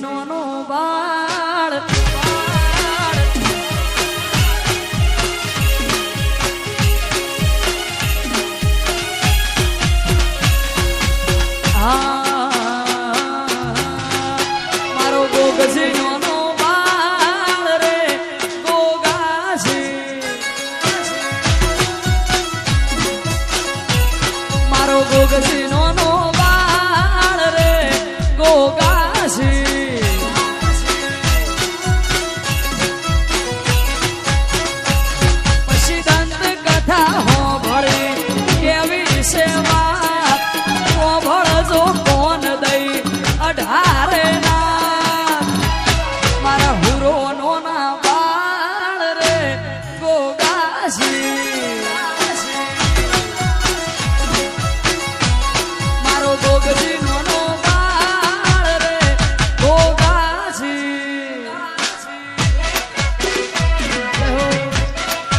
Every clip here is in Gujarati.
નો બાળ મારો ગોગજી નો બાળ રે ગોગાજી મારો ગોગજી નો બાળ રે ગોગાજી પછી દંત કથા હો ભળી કેવી સેવા ભળજો કોણ દઈ 18 ના મારા હુરો નો ના બાળ રે ગોગાજી મારો ગોગજી નો બાળ રે ગોગાજી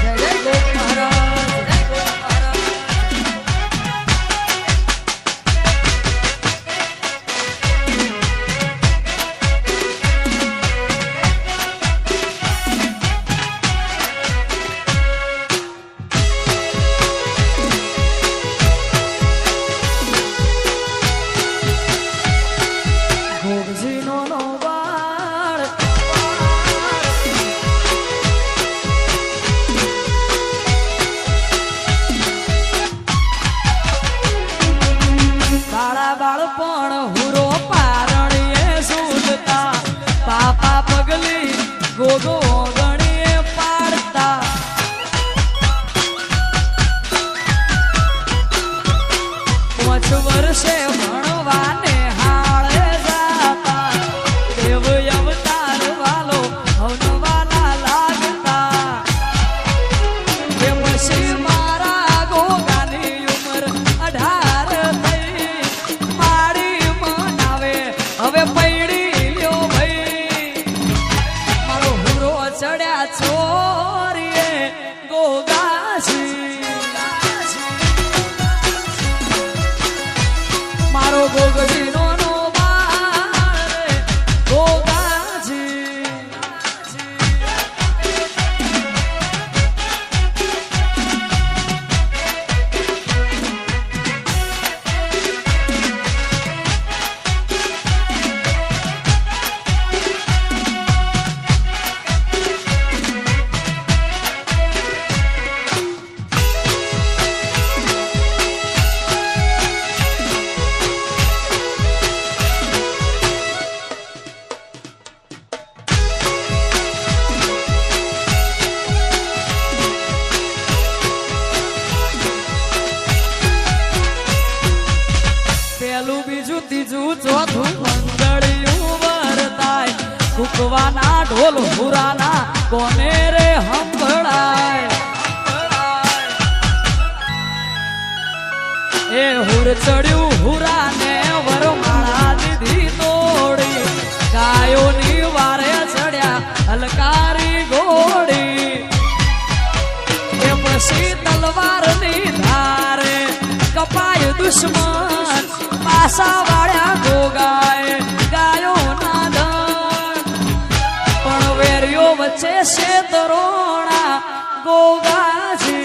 જય જય ગોપ મહારાજ બાળપણ હુરો પારણીએ સૂતતા પાપા પગલી ગોગો ગણીએ પાડતા 5 વર્ષે ભણવાને હાળે જાતા દેવ અવતાર વાલો હવનવાલા લાગતા એ પછી મારા ગોગાની ઉંમર 18 હવે પૈડી લ્યો ભાઈ મારો હુરો ચડ્યા છોરીએ ગોગાજી મારો ગોગજી નો બાળ રે ગોગાજી પેલું બીજું ત્રીજું ચોથું મંગળિયું વરતાય કુકવાના ઢોલ હુરાના કોને રે સંભળાય એ હુર ચડ્યું હુરાને વરમાળા દીધી તોડી ગાયોની વારે ચડ્યા હલકારી ઘોડી એ પછી તલવારની ધારે કપાય દુશ્મન પાસા વાળ્યા ગોગાએ ગાયો ના ધન પણ વેરીઓ વચ્ચે છે તરોણા ગોગાજી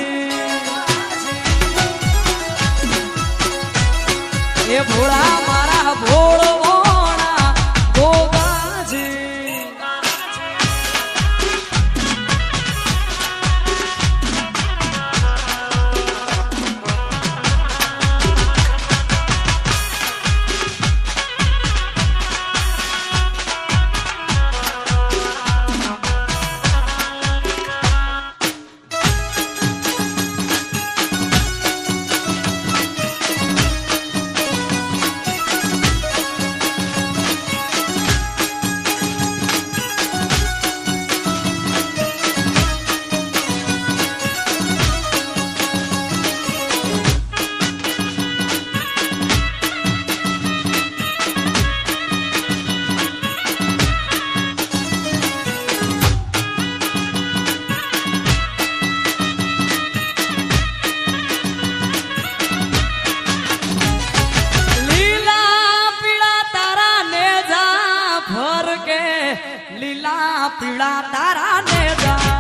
એ ભોળા મારા ભોળવોણા ગોગાજી પીળા તારા ને જા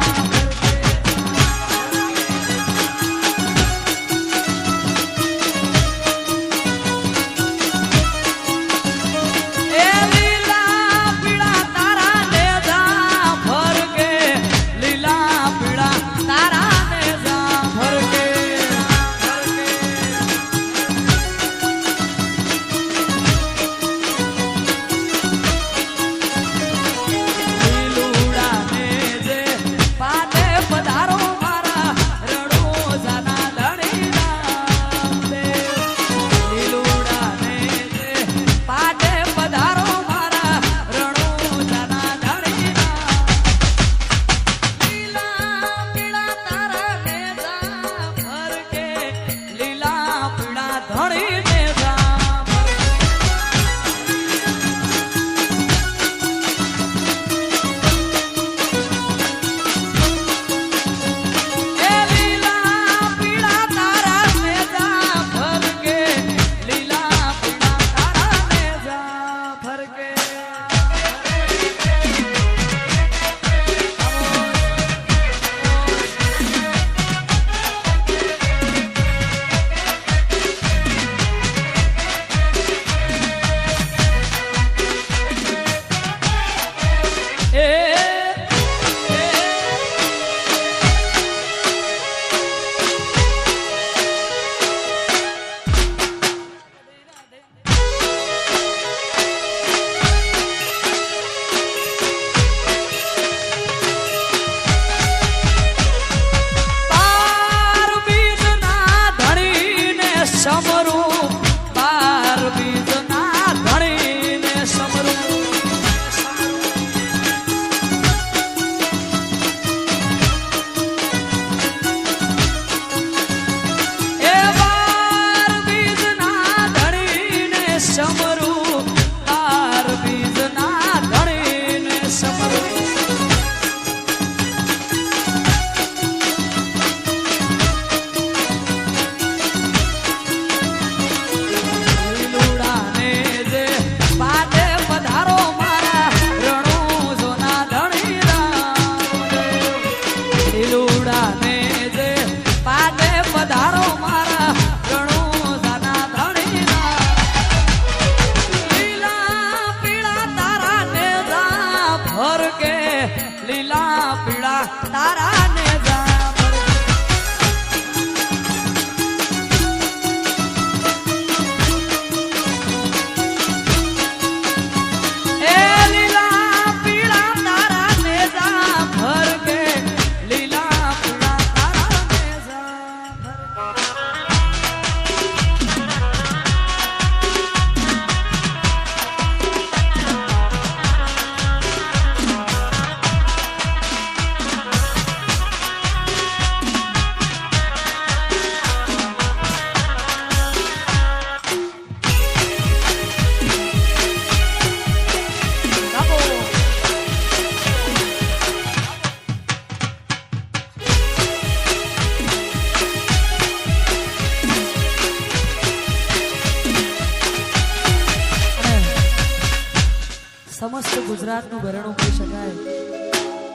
સમસ્ત ગુજરાતનું ઘરેણું કહી શકાય.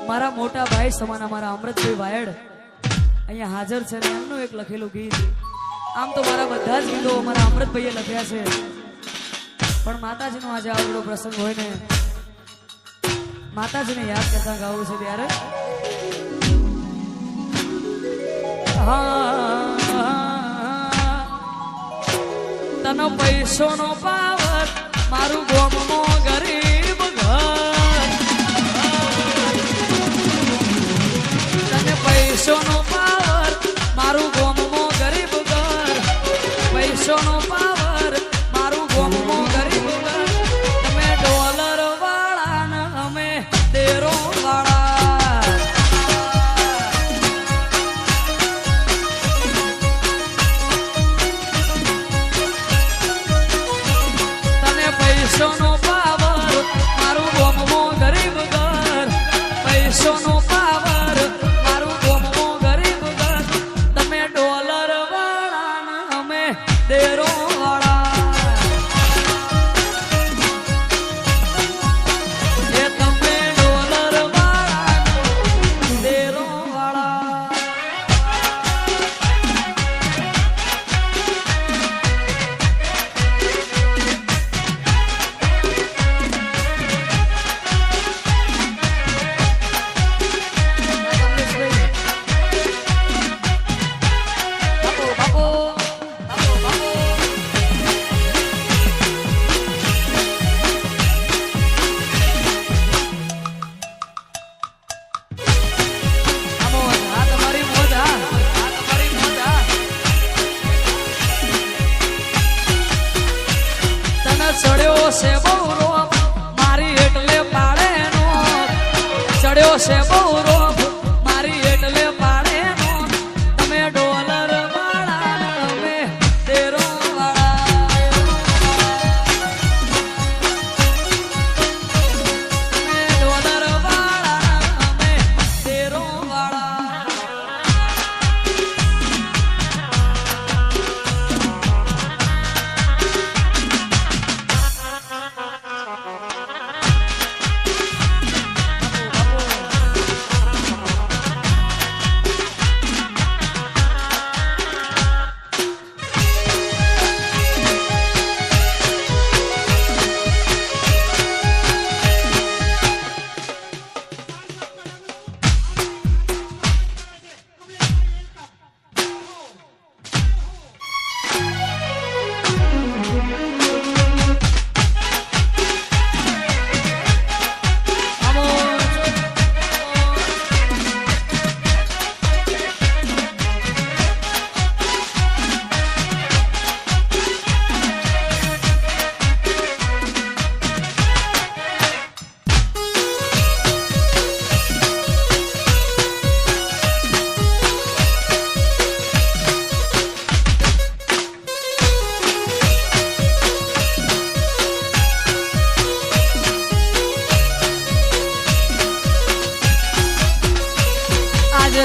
મારા મોટા ભાઈ સમાન અમારા અમૃતભાઈ વાયડ અહીંયા હાજર છે ને એમનું એક લખેલું ગીત. આમ તો મારા બધા જ ગીતો અમારા અમૃતભાઈએ લખ્યા છે, પણ માતાજીનો આજે આવડો પ્રસંગ હોય ને માતાજીને યાદ કરતા ગાવું છે ત્યારે તનો પૈસોનો પાવર મારું ગોમનો ગરીબ ઘર, તને પૈસોનો પાવર મારું ગોમનો ગરીબ ઘર, પૈસોનો પાવર મારું ગોમનો ગરીબ ઘર. તમે ડોલર વાળા ને અમે તેરો વાળા, તને પૈસોનો પાવર મારું ગોમનો ગરીબ ઘર, પૈસોનો પાવર મારું ગોમનો ગરીબ ઘર. તમે ડોલર વાળા ને અમે તેરો વાળા, એ તમે ડોલર વાળા છે બહુ રોપ મારી એટલે પાડે નો ચડ્યો છે બહુ રોપ મારી એટલે પાડે નો તમે ડોલર વાળા અમે તેરો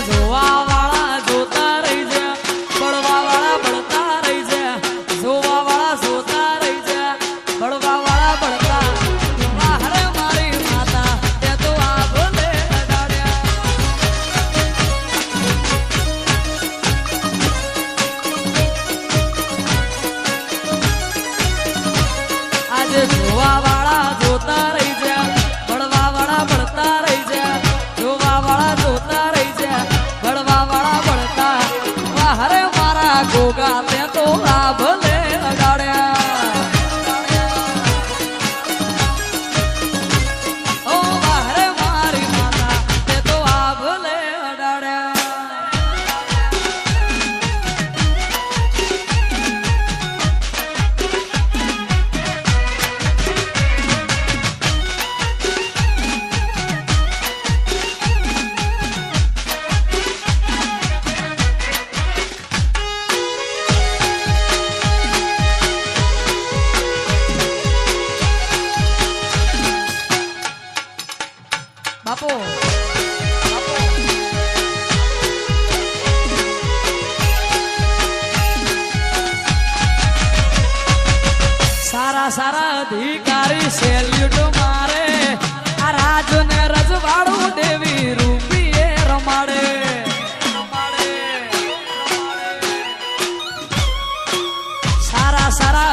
જોવા વાળા જોતા રહી જા બળવા વાળા બળતા રહી જા જોવા વાળા જોતા રહી જા બળવા વાળા બળતા વાહરે મારી માતા તે તો આ ભલે અડાડ્યા આજે જોવા વાળા જોતા રહી જા બળવા વાળા બળતા રહી જા જોવા વાળા જોતા રહી જા બળવા વાળા બળતા વાહરે મારા ગોગા તે તો આ ભલે અડાડ્યા ઓ વાહરે મારી માતા તે તો આ ભલે અડાડ્યા બાપો સારા સારા અધિકારી સેલ્યુટ મારે આ રાજ ને રજવાડું દેવી રૂપીએ રમાડે સારા સારા